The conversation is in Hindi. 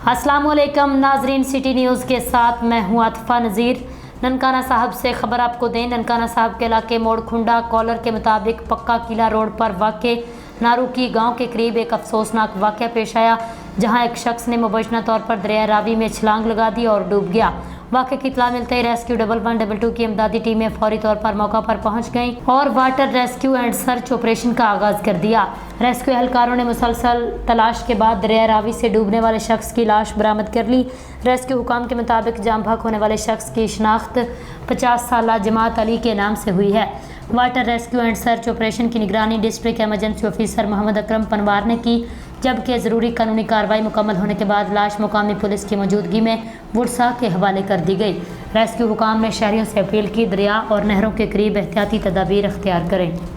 अस्सलामुअलैकुम नाजरीन, सिटी न्यूज़ के साथ मैं हूँ आतिफा नज़ीर। ननकाना साहब से खबर आपको दें। ननकाना साहब के इलाके मोड़ खुंडा कॉलर के मुताबिक पक्का किला रोड पर वाक़े नारूकी गांव के करीब एक अफसोसनाक वाक़या पेश आया, जहां एक शख्स ने मुबैना तौर पर दरिया रावी में छलांग लगा दी और डूब गया। वाक़े की इत्तला मिलते ही रेस्क्यू 1122 की इमदादी टीमें फौरी तौर पर मौका पर पहुंच गईं और water rescue and search operation का आगाज कर दिया। रेस्क्यू एहलकारों ने मुसलसल तलाश के बाद दरिया रावी से डूबने वाले शख्स की लाश बरामद कर ली। रेस्क्यू हुकाम के मुताबिक जाम बहक होने वाले शख्स की शिनाख्त 50 साला जमात अली के नाम से हुई है। Water rescue and search operation की निगरानी district emergency officer Mohammad Akram Panwar ने की, जबकि ज़रूरी कानूनी कार्रवाई मुकम्मल होने के बाद लाश मुकामी पुलिस की मौजूदगी में वुरसा के हवाले कर दी गई। रेस्क्यू हुकाम ने शहरियों से अपील की दरिया और नहरों के करीब एहतियाती तदाबीर अख्तियार करें।